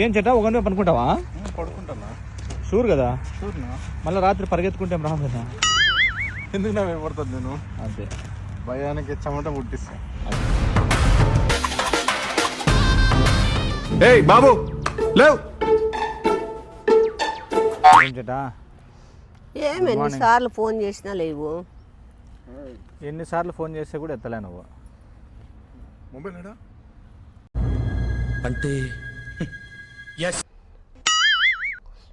ఏం చెట్టా ఒక పనుకుంటావా? పడుకుంటానా. షూర్ కదా? షూర్నా. మళ్ళీ రాత్రి పరిగెత్తుకుంటే రాదు కదా. ఎందుకు నా భయపడుతుంది నేను? అదే భయానికి చెమట పుట్టిస్తా. ఏయ్ బాబు లేవ్. ఏం చెట్టా? ఎన్నిసార్లు ఫోన్ చేసినా లేవు. ఎన్నిసార్లు ఫోన్ చేస్తే కూడా ఎత్తలే నువ్వు. మొబైల్ ఏడా? అంటే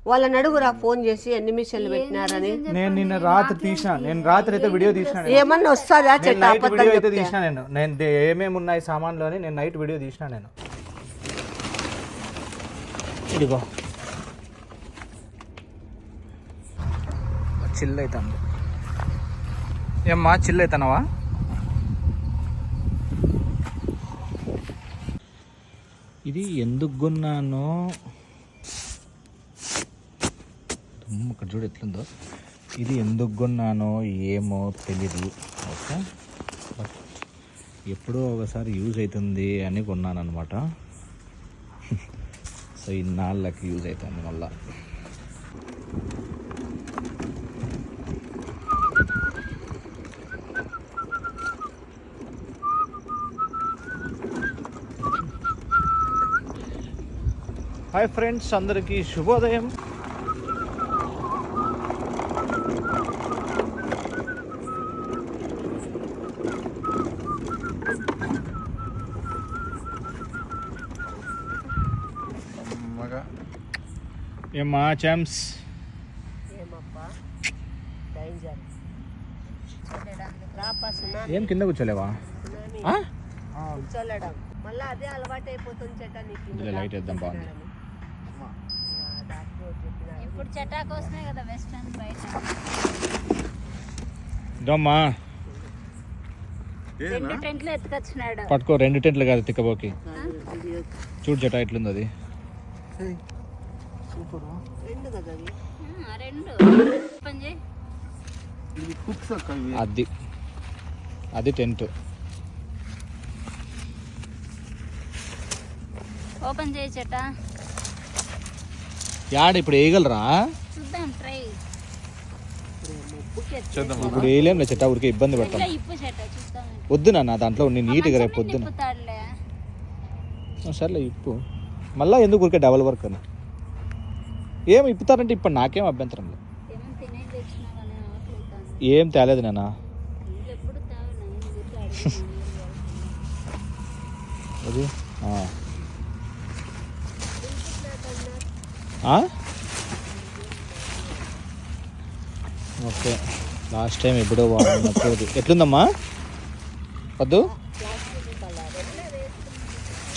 వాళ్ళని అడుగురా ఫోన్ చేసి ఎన్ని మిషన్లు పెట్టినారని. నేను నిన్న రాత్రి తీసిన, నేను రాత్రి అయితే వీడియో తీసిన. ఏమన్నా వస్తుందా చెట్టు? వీడియో అయితే తీసిన నేను ఏమేమి ఉన్నాయి సామాన్లు అని నేను నైట్ వీడియో తీసిన. నేను ఇదిగో చిల్ అవుతాను. ఏమ్మా చిల్ అవుతానవా? ఇది ఎందుకు కొన్నానో ఇక్కడ చూడు ఎట్లుందో. ఇది ఎందుకు కొన్నానో ఏమో తెలీదు. ఓకే, బట్ ఎప్పుడో ఒకసారి యూజ్ అవుతుంది అని కొన్నాను అనమాట. సో ఇన్నాళ్ళకి యూజ్ అవుతుంది మళ్ళా. హాయ్ ఫ్రెండ్స్, అందరికీ శుభోదయం. ఏమ్మా చామ్స్? ఏం కింద కూర్చోలేవా? మళ్ళీ అదే అలవాటు అయిపోతుంది చెట్ట. లైట్ వేద్దాం, బాగుంది. ఇప్పుడు చెట్టాకు వస్తున్నాయి కదా వెస్టర్న్ బయట. దమ్మా రెండు టెంట్లు ఎత్తుకొచ్చినాడు. పట్టుకో, 2 టెంట్లు కాదు తిక్కబోకి. చూడు చెట్ట ఎట్లుంది అది. అది టెంట్. ఓపెన్ చేయి చెట్ట. యాడ ఇప్పుడు వేయగలరా? చూద్దాం, ట్రై ఇప్పుడు వేయలేం చెట్ట, ఊరికే ఇబ్బంది పడతాం. వద్దు నాన్న, దాంట్లో నీట్గా రేపు పొద్దున. సర్లే ఇప్పు, మళ్ళీ ఎందుకు ఊరికే డబల్ వర్క్ అని. ఏం ఇప్పుతారంటే ఇప్పుడు నాకేం అభ్యంతరం లేదు. ఏం తేలేదు నాన్న. అది ఓకే, లాస్ట్ టైం ఎప్పుడో వాడినప్పుడు. ఎట్లుందమ్మా వద్దు?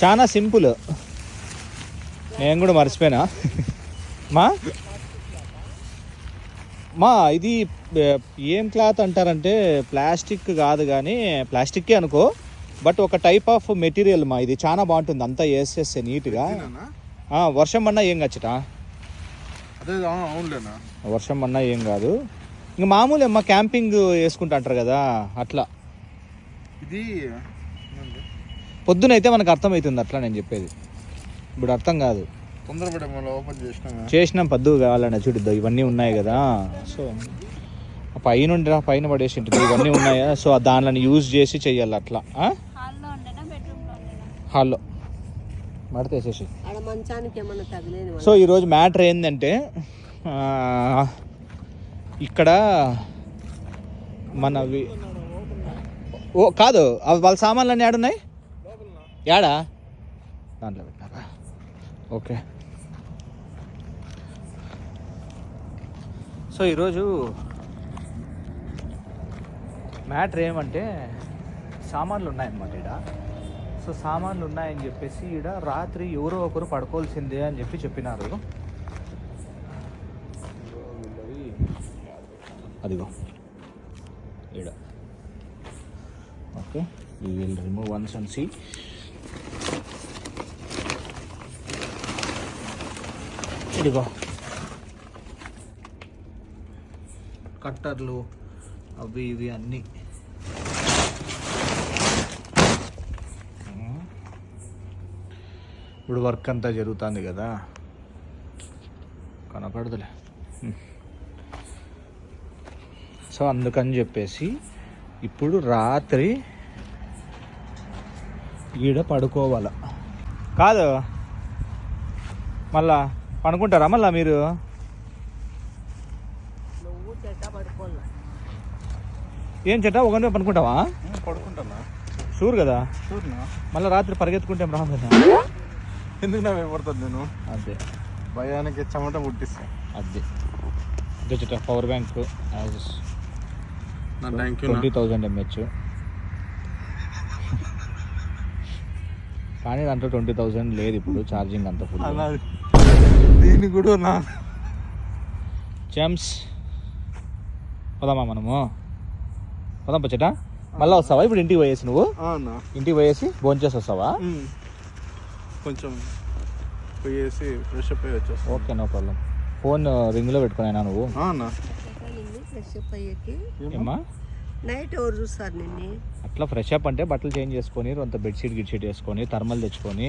చాలా సింపుల్. నేను కూడా మర్చిపోయినా. మా ఇది ఏం క్లాత్ అంటారంటే ప్లాస్టిక్ కాదు, కానీ ప్లాస్టిక్కే అనుకో, బట్ ఒక టైప్ ఆఫ్ మెటీరియల్ మా. ఇది చాలా బాగుంటుంది, అంతా వేసేస్తే నీట్గా. వర్షం పడినా ఏం కాచట, వర్షం పడినా ఏం కాదు. ఇంక మామూలు అమ్మ క్యాంపింగ్ వేసుకుంటా అంటారు కదా, అట్లా. ఇది పొద్దునైతే మనకు అర్థమవుతుంది అట్లా నేను చెప్పేది. ఇప్పుడు అర్థం కాదు. తొందరపడే ఓపెన్ చేసినాం పద్దు కావాలన్నా చూడిద్దాం. ఇవన్నీ ఉన్నాయి కదా, సో పైన పడేసి ఉంటుంది. ఇవన్నీ ఉన్నాయా, సో దానిని యూజ్ చేసి చెయ్యాలి అట్లా. హాల్లో మడత వేసేసి. సో ఈరోజు మ్యాటర్ ఏంటంటే, ఇక్కడ మనవి కాదు, వాళ్ళ సామాన్లు అన్నీ ఏడున్నాయి? ఏడా దాంట్లో పెట్టినారా? ఓకే. సో ఈరోజు మ్యాటర్ ఏమంటే, సామాన్లు ఉన్నాయన్నమాట ఈడ. సో సామాన్లు ఉన్నాయని చెప్పేసి ఈడ రాత్రి ఎవరో ఒకరు పడుకోవాల్సిందే అని చెప్పినారు. అదిగో ఈడ. Okay, we will remove once and see. ఇదిగో కట్టర్లు అవి ఇవి అన్నీ. ఇప్పుడు వర్క్ అంతా జరుగుతుంది కదా, కనపడదులే. సో అందుకని చెప్పేసి ఇప్పుడు రాత్రి ఈడ పడుకోవాల కాదు, మళ్ళా పడుకుంటారా మళ్ళా మీరు? నువ్వు చెట్ట పడుకోవాలి. ఏం చెట్టా ఒకరిని పనుకుంటావా? పడుకుంటానా? షూర్ కదా? చూడనా? మళ్ళీ రాత్రి పరిగెత్తుకుంటే ఏం రాదు కదా. ఎందుకు నా భయపడుతుంది నేను? అదే భయానికి చెమట పుట్టిస్తా. అదే అదే చెట్ట పవర్ బ్యాంక్ నా థ్యాంక్ యూ. 20,000 mAh, కానీ దాంట్లో 20,000 లేదు ఇప్పుడు ఛార్జింగ్ అంత ఫుల్. దీన్ని కూడా నా జెమ్స్ పోదామా మనము? పోదాం పచ్చట. మళ్ళీ వస్తావా ఇప్పుడు ఇంటికి పోయేసి? నువ్వు అన్నా ఇంటికి పోయేసి భోంచేసి వస్తావా? కొంచెం పోయేసి ఫ్రెష్ అప్ అయ్యి వచ్చేస్తా. Okay, no problem. ఫోన్ రింగ్లో పెట్టుకునేనా నువ్వు? అన్నా ఫ్రెష్ అప్ అయ్యేకి ఏమ్మా నైట్ ఎవరు చూస్తారు నిన్ను? అట్లా ఫ్రెష్ అప్ అంటే బట్టలు చేంజ్ చేసుకొని కొంత బెడ్షీట్ గిడ్షీట్ వేసుకొని థర్మల్ తెచ్చుకొని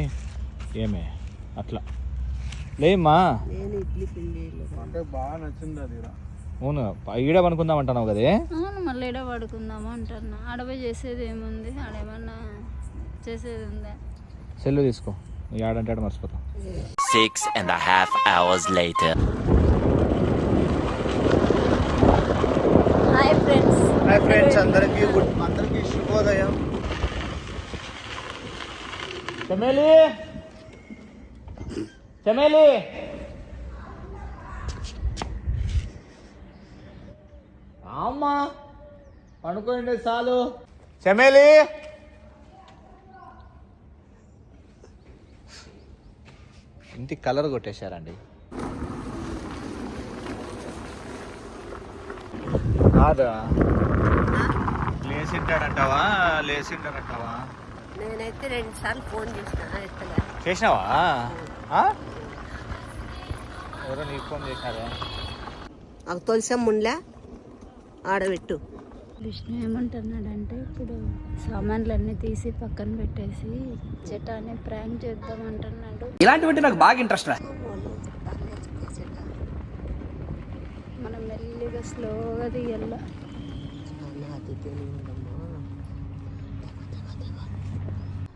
ఏమే అట్లా లేమ్మా. నేను ఇడ్లీ పిండి అంటే బాగా నచ్చింది అది. అవును, ఈడ పనుకుందాం అంటున్నావు కదే. అవును, మళ్ళీ ఈడ పడుకుందాము అంటున్నా. ఆడపోయి చేసేది ఏముంది? ఆడేమన్నా చేసేది ఉందా? సెల్లు తీసుకో, నువ్వు ఆడంటే ఆడ మర్చిపోతావు. 6.5 hours later. Hi friends. Hi friends, అందరికీ శుభోదయం. చమేలి చమేలి అమ్మా పడుకోండి చాలు. చమేలి ఇంటి కలర్ కొట్టేశారండి. కాదా లేచింటాడంటావా? నేనైతే 2 సార్లు ఫోన్ చేసిన ఎత్తలే. చేసినావా? ఎవరో నీకు ఫోన్ చేసినారే? నాకు తొలిసం ముండ్లే ఆడబెట్టు. విష్ణు ఏమంటున్నాడంటే ఇప్పుడు సామాన్లన్నీ తీసి పక్కన పెట్టేసి చెటాన్ని ప్రాంక్ చేద్దాం అంటున్నాడు. ఇలాంటివంటే నాకు బాగా ఇంట్రెస్ట్ రా. మనం మెల్లిగా స్లోగా దిగల్లా.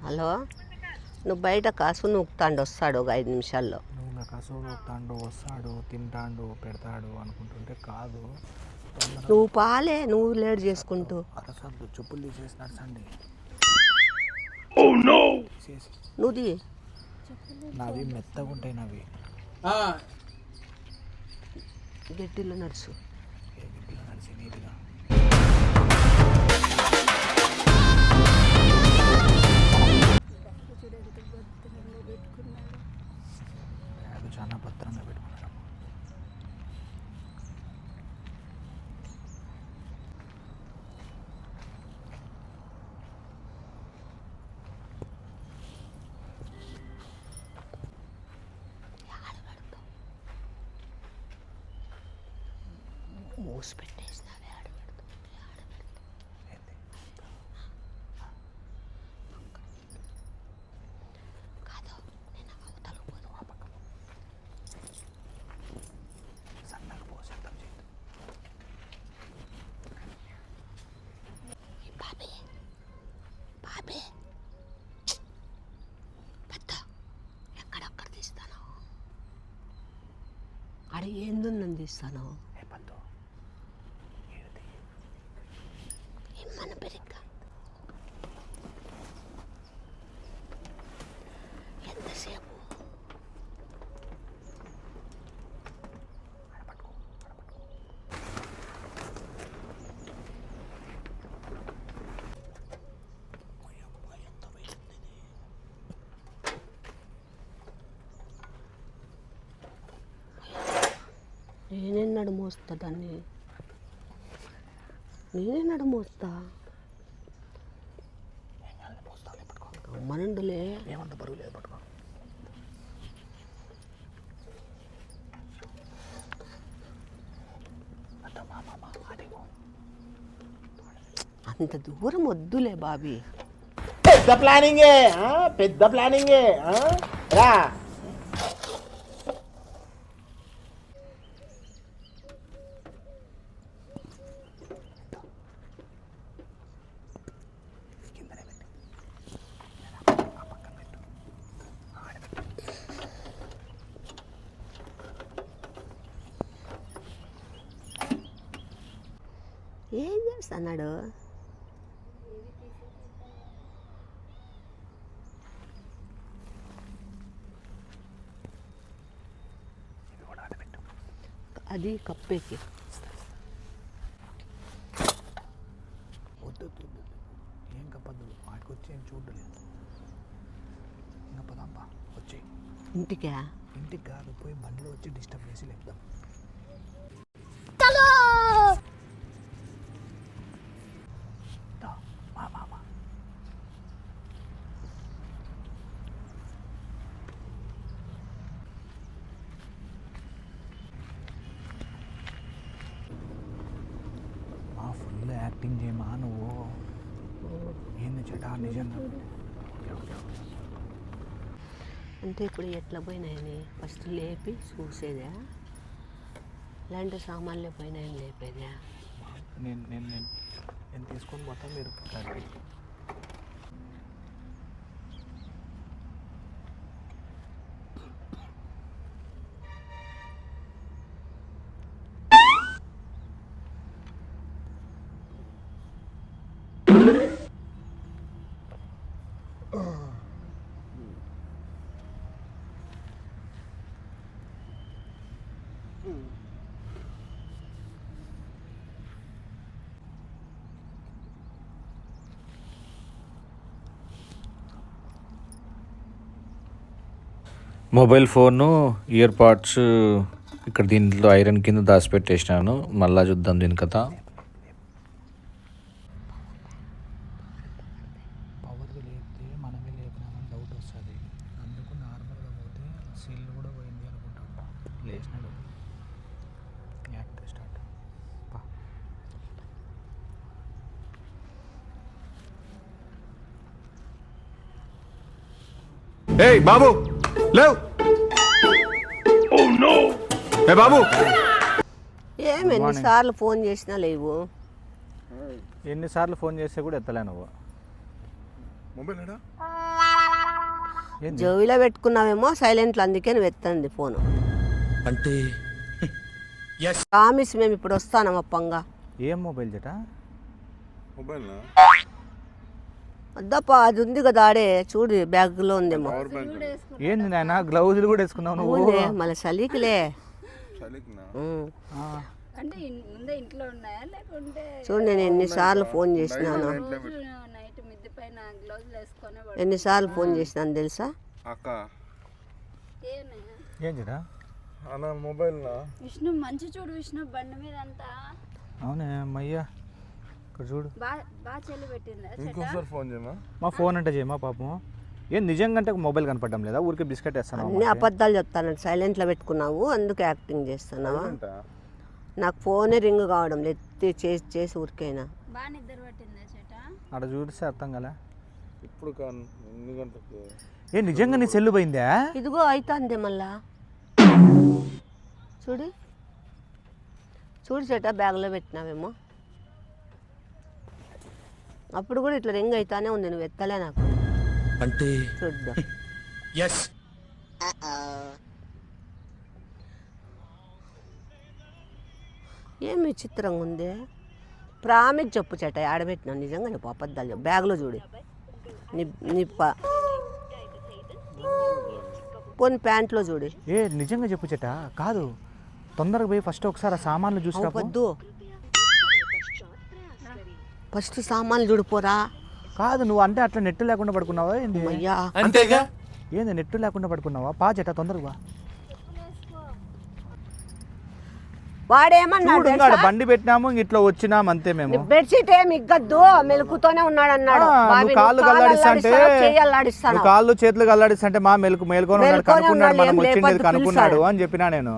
హలో, నువ్వు బయట కాసు నూకుతాండు, వస్తాడు ఒక 5 నిమిషాల్లో. నువ్వు నాకు అసలు వస్తాడు, వస్తాడు, తింటాడు, పెడతాడు అనుకుంటుంటే కాదు. నువ్వు పాలే, నువ్వు లేట్ చేసుకుంటూ. అరసద్దు, చెప్పులు తీసేసి నడచండి. నువ్వుది నావి మెత్తగా ఉంటాయి, నావి గట్టిలో నడుచు. నడిచి నీట్గా. బ్యాగ్ చాలా భద్రంగా పెట్టుకున్నాడు. మూసి పెట్టేసినావే కాదు, నేను అవతల పోదు. ఆ పక్క సన్నగా పోసేద్దాం చేద్దాం. బాబే బాబే పెద్ద ఎక్కడెక్కడ తీస్తాను? ఆడ ఏందుందని తీస్తాను? మన పెరిగ్గా ఎంతసేపు? నేనెన్నడు మోస్తా దాన్ని, నేనెన్నడు మోస్తా. మనండులే ఏమంత బరువు లేదు, పట్టుకో. అంత దూరం వద్దులే బాబీ. పెద్ద ప్లానింగే రా. ఏం చేస్తున్నాడు? అది కప్పేకి ఏం కప్పద్దు, వాటికి వచ్చి ఏం చూడలేదు. ఇంకా పదాంపా వచ్చి ఇంటికా? ఇంటికి కాదు, పోయి బండిలో వచ్చి డిస్టర్బ్ చేసి లేపుదాం. ఫుల్ యాక్టింగ్ చేయమా నువ్వు. ఏంది చెటా నిజంగా. అంటే ఇప్పుడు ఎట్లా పోయినాయని ఫస్ట్ లేపి చూసేదా, ఇలాంటి సామాన్లు పోయినాయని లేపేదా? నేను తీసుకొని పోతా, మీరు మొబైల్ ఫోను, ఇయర్ పాడ్స్ ఇక్కడ దీంట్లో ఐరన్ కింద దాచిపెట్టేసినాను. మళ్ళా చూద్దాం దీని కథ. పవర్ లేపితే మనమే లేపినామని డౌట్ వస్తుంది. అందుకు నార్మల్గా పోతే సీల్ కూడా పోయింది అనుకుంటాం. లేచినాడు. Act start. ఏయ్ బాబు లేవ్. ఏ బాబు, ఏమి ఎన్నిసార్లు ఫోన్ చేసినా లేవు. ఎన్నిసార్లు ఫోన్ చేస్తే కూడా ఎత్తలే నువ్వు. మొబైల్ ఏడా? జోవిలో పెట్టుకున్నావేమో సైలెంట్లో, అందుకే నువ్వు ఎత్తండి ఫోను. అంటే ప్రామిస్ మేము ఇప్పుడు వస్తాం అప్పంగా. ఏం మొబైల్ జట? మొబైల్ వద్దప్పా, అది ఉంది కదా ఆడే చూడు, బ్యాగ్లో ఉందేమో. Power bank. ఏంది నాయన, గ్లౌజులు కూడా వేసుకున్నావు నువ్వు. అవునే, మళ్ళీ చలికిలే. అంటే ముందే ఇంట్లో ఉన్నాయా లేకుంటే చూడు, నేను ఎన్నిసార్లు ఫోన్ చేసినాను, నైట్ మిద్ది పైన గ్లౌజులు వేసుకొని ఎన్నిసార్లు ఫోన్ చేసినాను తెలుసా? అక్క ఏం జట? అన్న మొబైల్ విష్ణు మంచి చూడు విష్ణు, బండి మీద అంతా. అవునే అమ్మయ్యా, ఇక్కడ చూడు బాగా చెల్లి పెట్టిందా? ఇంకోసారి ఫోన్ చేయమా. మా ఫోన్ అంటే చేయమా పాపం. ఏం నిజంగా అంటే మొబైల్ కనపడడం లేదా? ఊరికే బిస్కెట్ వేస్తాను. అన్ని అబద్ధాలు చెప్తాను. సైలెంట్లో పెట్టుకున్నావు అందుకే యాక్టింగ్ చేస్తున్నావా? నాకు ఫోనే రింగ్ కావడం లేదు, చేసి చేసి ఊరికైనా. బాగా నిద్ర పట్టిందా చేట? అక్కడ చూడిస్తే అర్థం కదా. ఇప్పుడు ఎన్ని గంటలకి? ఏ నిజంగా నీ సెల్లు పోయిందా? ఇదిగో అవుతుంది మళ్ళా. చూడు చూడు చేట, బ్యాగ్లో పెట్టినావేమో. అప్పుడు కూడా ఇట్లా రింగ్ అవుతానే ఉంది, నువ్వు ఎత్తలే నాకు. అంటే చూద్దాం. ఏం విచిత్రంగా ఉంది. ప్రామిస్ చెప్పు చేట, ఆడబెట్టినావు నిజంగా చెప్పు, అబద్ధాలు చెప్పు. బ్యాగ్లో చూడు, పోనీ ప్యాంట్లో చూడు. ఏ నిజంగా చెప్పు చెట. కాదు, తొందరగా పోయి ఫస్ట్ ఒకసారి ఆ సామాన్లు చూసి వద్దు, ఫస్ట్ సామాన్లు చూడిపోరా. కాదు, నువ్వు అంటే అట్లా నెట్ లేకుండా పడుకున్నావా ఏంది? అయ్యా అంతేగా. ఏంది నెట్ లేకుండా పడుకున్నావా? పా చెట తొందరగా. వాడేమన్నాడు చూడు, బండి పెట్టినాము, ఇట్లా వచ్చినాము అంతే. మేము బెడ్షీట్ ఏమి ఇగ్గద్దు, మెలుకుతోనే ఉన్నాడు అన్నాడు. కాళ్ళు గల్లాడిస్తంటే, కాళ్ళు చేతులు గల్లాడిస్తంటే మా మేలుకొని ఉన్నాడు, కనుక్కున్నాడు, మనం వచ్చిండేది కనుక్కున్నాడు అని చెప్పినా నేను.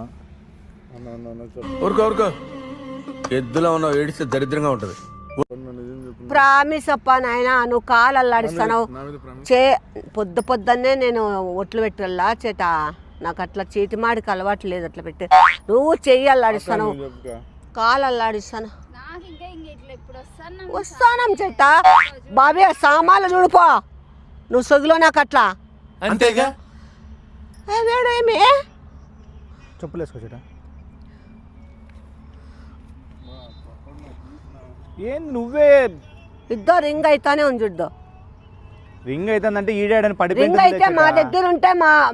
ఊరుకో ఊరుకో, ఎద్దులో ఉన్నావు, ఏడిస్తే దరిద్రంగా ఉంటది. నిజం చెప్పు, ప్రామిస్ అప్ప నాయన, నువ్వు కాలు అల్లాడిస్తాను. నా మీద ప్రామిస్. పొద్దున్నే నేను ఒట్లు పెట్టాలా చేట, నాకు అట్లా చీటిమాడికి అలవాటు లేదు అట్లా పెట్టి. నువ్వు చెయ్యి అల్లాడిస్తాను, నువ్వు చెప్పుగా. కాలు అల్లాడిస్తాను. నాకు ఇంకా ఇట్లా ఇప్పుడు వస్తాను. వస్తానం చెట్ట బాబీ, సామాన్లు చూడుపో నువ్వు సొగిలో నాకు అట్లా. అంతేగా వేడేమి చెప్పులు వేసుకో చేట. ఏం నువ్వే ఇద్దరు రింగ్ అయితానే ఉంది చూద్దాం. రింగ్ అవుతుందంటే ఈడాడని రింగ్ పడిపోయింది అయితే మా దగ్గర ఉంటే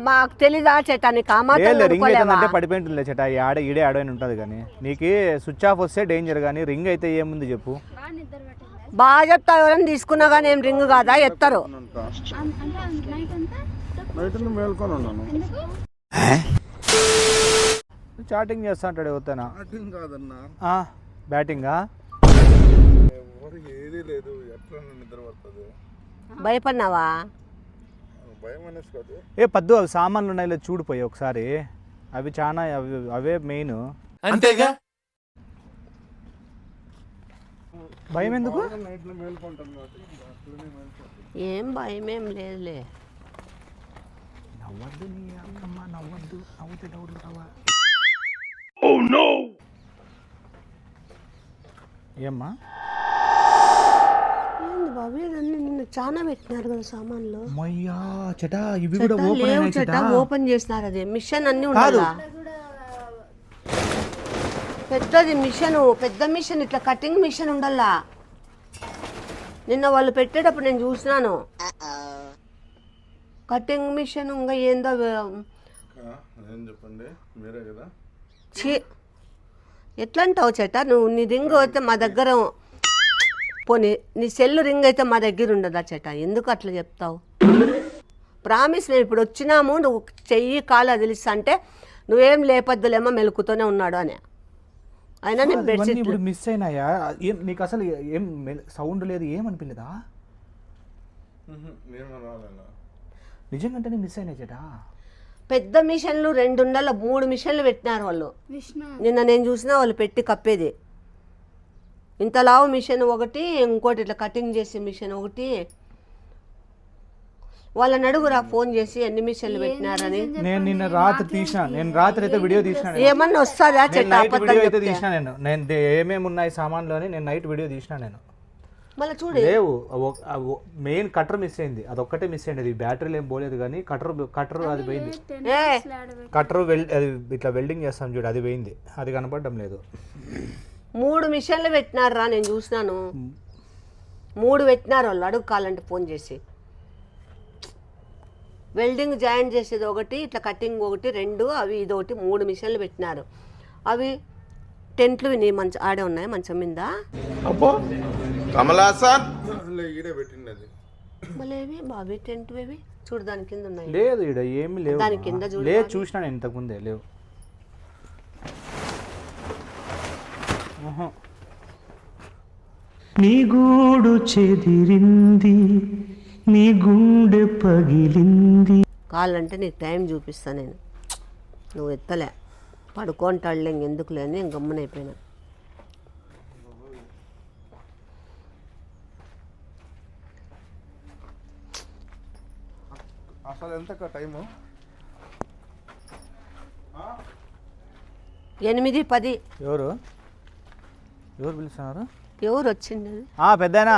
మాకు తెలీదా చెట్ట, నీకు ఆ మాత్రం రింగ్ అనుకోలేవా? అవుతుందంటే పడిపోయింటుందిలే చేట. ఈడే ఆడని ఉంటుంది కానీ నీకు స్విచ్ ఆఫ్ వస్తే డేంజర్, కానీ రింగ్ అయితే ఏముంది చెప్పు. బాగా నిద్ర పెట్టింది బాగా చెప్తావు, ఎవరైనా తీసుకున్నా కానీ ఏం రింగ్ కాదా ఎత్తారు. అంటే నైట్ అంతా నైట్ మేల్కొని ఉన్నాను. ఎందుకు చాటింగ్ చేస్తా అంటాడు ఎవరితోనా. చాటింగ్ కాదన్నా, బ్యాటింగా. ఎవరికి ఏది లేదు, ఎట్లా నిద్ర పడుతుంది. భయపడినావా? భయం అనేసి కాదు. పద్దు అవి సామాన్లు ఉన్నాయి చూడిపోయి ఒకసారి, అవి చాలా అవే మెయిన్. అంతేగా భయం ఎందుకు? నైట్లో మేల్కొంటాం కాబట్టి అట్లనే మేల్కొంటాం. ఏం భయం ఏం లేదులే. నవ్వద్దు నీ అక్కమ్మ, నవ్వద్దు, నవ్వుతే డౌట్లు రావా. ఏమ్మా ఏంది బాబు, ఇదన్నీ నిన్న చాలా పెట్టినారు కదా సామాన్లు. మయ్యా చెటా, ఇవి కూడా ఓపెన్ లేవు అయినాయి చెట్ట, చెటా. ఓపెన్ చేసినారు. అది మిషన్ అన్ని ఉండాలా, పెద్దది మిషన్, పెద్ద మిషన్, ఇట్లా కటింగ్ మిషన్ ఉండాలా. నిన్న వాళ్ళు పెట్టేటప్పుడు నేను చూసినాను కటింగ్ మిషన్. ఇంకా ఏందో ఏం చెప్పండి, మీరే కదా. ఛీ, ఎట్లా అంటావు చెట్ట నువ్వు? నీ రింగ్ అయితే మా దగ్గర పోనీ, నీ సెల్ రింగ్ అయితే మా దగ్గర ఉండదా చెట్ట? ఎందుకు అట్లా చెప్తావు? ప్రామిస్, మేము ఇప్పుడు వచ్చినాము, నువ్వు చెయ్యి కాలు అదిలిస్తా అంటే నువ్వేం లేపద్దులేమో మెలుకుతూనే ఉన్నాడు అని. అయినా నేను ఇవన్నీ బెడ్షీట్ ఇప్పుడు మిస్ అయినాయా? ఏం నీకు అసలు ఏం సౌండ్ లేదు, ఏమనిపించలేదా? నేను రాలేనా. నిజంగానే మిస్ అయినాయి చెటా. పెద్ద మిషన్లు 2 ఉండాల, 3 మిషన్లు పెట్టినారు వాళ్ళు. విష్ణు నిన్న నేను చూసినా వాళ్ళు పెట్టి కప్పేది. ఇంత లావు మిషన్ ఒకటి, ఇంకోటి ఇట్లా కటింగ్ చేసే మిషన్ ఒకటి. వాళ్ళని అడుగురా ఫోన్ చేసి ఎన్ని మిషన్లు పెట్టినారని. నేను నిన్న రాత్రి తీసిన, నేను రాత్రి అయితే వీడియో తీసిన. ఏమన్నా వస్తుందా చెట్ట? నైట్ అబద్ధం వీడియో అయితే చెప్తే. తీసిన నేను ఏమేమి ఉన్నాయి సామాన్లు అని. నేను నైట్ వీడియో తీసిన. నేను మళ్ళీ చూడు, లేవు, మెయిన్ కటర్ మిస్ అయింది, అదొక్కటే మిస్ అయింది. అది బ్యాటరీలు ఏం పోలేదు కానీ కటర్ అది పోయింది. కటర్ అది ఇట్లా వెల్డింగ్ చేస్తాం చూడు, అది పోయింది, అది కనపడడం లేదు. 3 మిషన్లు పెట్టినారు రా, నేను చూసినాను. 3 పెట్టినారు వాళ్ళు, అడుగు కావాలంటే ఫోన్ చేసి. వెల్డింగ్ జాయిన్ చేసేది ఒకటి, ఇట్లా కటింగ్ ఒకటి, 2 అవి ఇది ఒకటి, 3 మిషన్లు పెట్టినారు. అవి టెంట్లు నీ మంచం ఆడే ఉన్నాయి మంచం మీద. ఈడే పెట్టింది అది. మళ్ళీ ఏవి బాబీ టెంట్ ఏవి చూడు, దాని కింద ఉన్నాయి. లేదు ఇక్కడ ఏమి లేవు, దాని కింద చూడు. లేదు చూసినా నేను ఇంతకుముందే, లేవు. నీ గూడు చెదిరింది, నీ గుండె పగిలింది. కావాలంటే నీకు టైం చూపిస్తా నేను, నువ్వు ఎత్తలే, పడుకుంటాడులే ఇంకెందుకులే అని గమ్మునైపోయినా. అసలు ఎంత టైము? 8:10. ఎవరు పిలుస్తున్నారు? ఎవరు వచ్చింది? పెద్దనా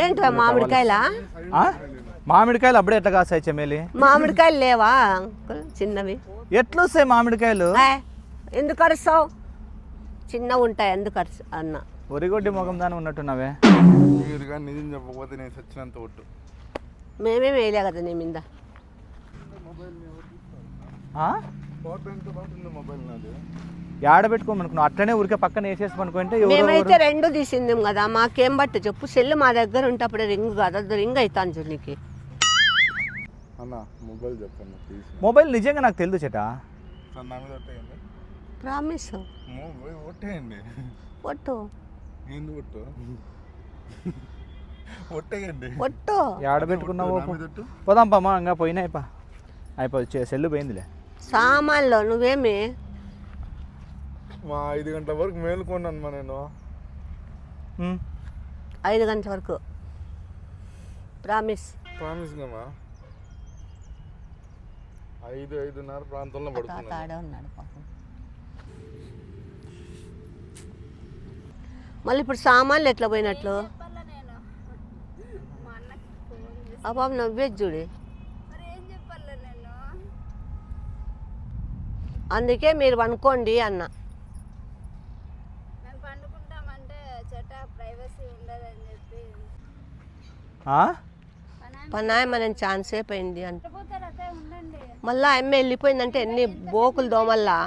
ఏంట్రా మామిడికాయలా? మామిడికాయలు అప్పుడే ఎట్లా కాస్తాయి చెమేలి? మామిడికాయలు లేవా అంకుల్? చిన్నవి ఎట్లా వస్తాయి మామిడికాయలు? ఎందుకు అరుస్తావు? చిన్నవి ఉంటాయి ఎందుకు అన్న. ఒరిగొడ్డి ముఖం దాని ఉన్నట్టున్నావే. మీరు కానీ నిజం చెప్పకపోతే నేను చచ్చినంత ఒట్టు. మేమేం వేయలే కదా నీ మీద. మొబైల్ నాది ఏడ పెట్టుకోమనుకున్నావు? అట్లనే ఊరికే పక్కన వేసేసి అనుకుంటే మేమైతే 2 తీసింది కదా, మాకేం బట్టి చెప్పు. సెల్ మా దగ్గర ఉంటే అప్పుడే రింగ్ కాదు, అది రింగ్ అవుతాను చూడు నీకు. అన్న మొబైల్ చెప్పండి ప్లీజ్. మొబైల్ నిజంగా నాకు తెలియదు చేటా. నా మీద ఒట్టేయండి. ప్రామిస్ ఒట్టేయండి. ఒట్టు ఏంది ఒట్టు? ఒట్టేయండి. ఒట్టు ఏడ పెట్టుకున్నావు? పోదాంపమ్మా, ఇంకా పోయినాయిపా, అయిపోయి సెల్లు పోయిందిలే. సామాన్లో నువ్వేమి మా 5 గంటల వరకు మేలుకున్నాను మా నేను. 5 గంటల వరకు ప్రామిస్. ప్రామిస్గా 5-5:30 ప్రాంతంలో పడుతున్నాను. ఆడే ఉన్నాడు పాపం. మళ్ళీ ఇప్పుడు సామాన్లు ఎట్లా పోయినట్లు? చెప్పాలా నేను మా అన్నకి ఫోన్ చేసి ఆ బాబు నవ్వేది చూడు. మరి ఏం చెప్పాలా నేను? అందుకే మీరు అనుకోండి అన్న. మేము పండుకుంటామంటే ప్రైవసీ ఉండదని చెప్పి పనాయ మనం ఛాన్స్ అయిపోయింది అంట. పోతారు అదే ఉండండి. మళ్ళా అమ్మ వెళ్ళిపోయిందంటే ఎన్ని బోకులు దోమల్లా.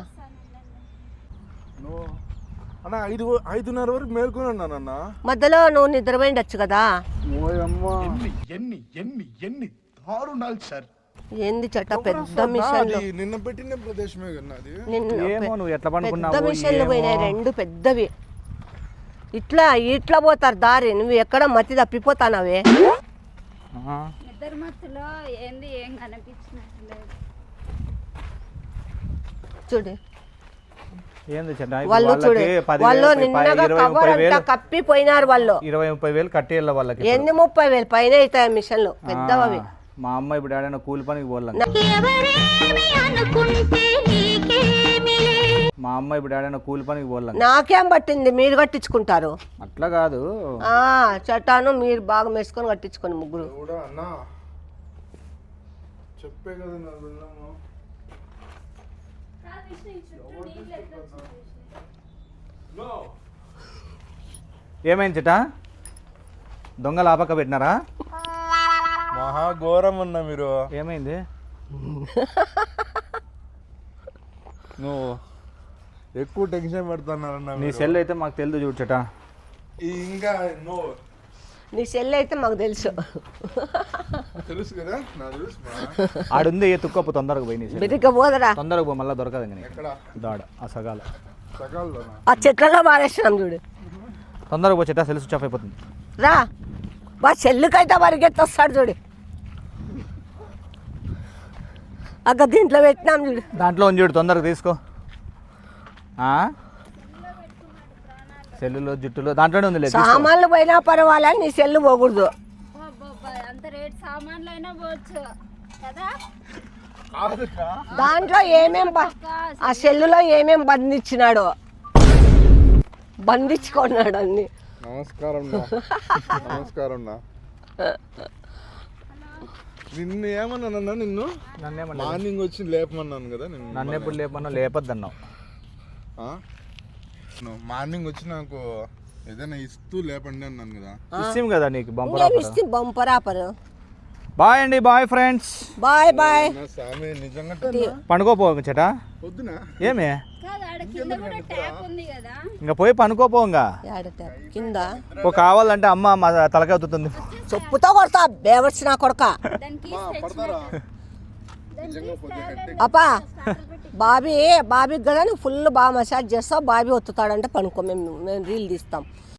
అన్న 5:30 వరకు మేలుకున్నాను అన్న. మధ్యలో నువ్వు నిద్రపోయిండొచ్చు కదా. ఎన్ని దారుణాలు సార్. ఏంది చెట్ట పెద్ద మిషన్లు. నిన్న పెట్టిన ప్రదేశమే కదా అది. ఏమో నువ్వు ఎట్లా పెద్ద పనుకున్నావు మిషన్లు పోయినాయి 2 పెద్దవి. ఇట్లా పోతారు దారి. నువ్వు ఎక్కడ మతి తప్పిపోతానవే. నిద్ర మత్తులో ఏంది ఏం కనిపించినట్లేదు. ఏంది చూడు చెడ్డ వాళ్ళు చూడు వాళ్ళు నిన్నగా కవర్ అంతా కప్పిపోయినారు వాళ్ళు. 20-30 వేలు కట్టేయాలి వాళ్ళకి. ఎన్ని 30,000 పైన అవుతాయి మిషన్లు పెద్దవి. మా అమ్మ ఇప్పుడు ఆడైనా కూలి పనికి పోవాలి. మా అమ్మ ఇప్పుడు ఆడైనా కూలి పనికి పోవాలి. నాకేం పట్టింది, మీరు కట్టించుకుంటారు. అట్లా కాదు చట్టాను మీరు బాగా మెసుకొని కట్టించుకొని ముగ్గురు. కూడా అన్న చెప్పే కదా నా వెళ్ళాము. ఏమైంది చెట్ట? దొంగలు ఆపక పెట్టినారా? మహా ఘోరం అన్న మీరు. ఏమైంది? నువ్వు ఎక్కువ టెన్షన్ పెడుతున్నారన్న. నీ సెల్ అయితే మాకు తెలుదు చూడు చెట్ట. ఇంకా నువ్వు నీ సెల్ అయితే మాకు తెలుసు. తెలుసు కదా, నాకు తెలుసు. ఆడుంది తుక్కప్పు తొందరగా పోయి నీ సెల్. బిరిగ్గా పోదరా. తొందరగా పో మళ్ళీ దొరకదు ఇంకా నీకు. ఎక్కడ దాడ ఆ సగాల సకాలంలోనా? ఆ చెట్లలో మారేసినాం చూడు. తొందరగా పో చెట్ట, సెల్ స్విచ్ ఆఫ్ అయిపోతుంది. రా బా చెల్లుకైతే పరిగెత్తొస్తాడు చూడు. అక్క దీంట్లో పెట్టినాం చూడు. దాంట్లో ఉంది చూడు, తొందరగా తీసుకో. సెల్లులో జుట్టులో దాంట్లోనే ఉంది. సామాన్లు పోయినా పర్వాలే, నీ సెల్లు పోకూడదు. అంత రేట్ సామాన్లు అయినా పోవచ్చు కదా. దాంట్లో ఆ సెల్లులో ఏమేం బంధించుకున్నాడు అన్ని. నమస్కారం నమస్కారం. నిన్ను ఏమన్నానన్నా? నిన్ను మార్నింగ్ వచ్చి లేపమన్నాను కదా. నన్ను ఎప్పుడు లేపమన్నా లేపద్దన్నావు. మార్నింగ్ వచ్చి నాకు ఏదైనా ఇస్తూ లేపండి అన్నాను కదా. ఇస్తాం కదా నీకు బంపర్ ఆఫర్. బాయ్ అండి, బాయ్ ఫ్రెండ్స్, బాయ్ బాయ్. స్వామి నిజంగా పనుకోపో చెటా. పొద్దున ఏమే కింద కూడా ట్యాప్ ఉంది కదా. ఇంకా పోయి పనుకోపో. ఇంకా కింద కావాలంటే అమ్మ మా తలకాయ అవుతుంది. చెప్పుతో కొడతా బేవర్స్ నా కొడక. అప్పా బాబీ కదా నువ్వు ఫుల్ బాగా మసాజ్ చేస్తావు. బాబీ ఒత్తుతాడంటే పనుకో, మేము రీల్ తీస్తాం.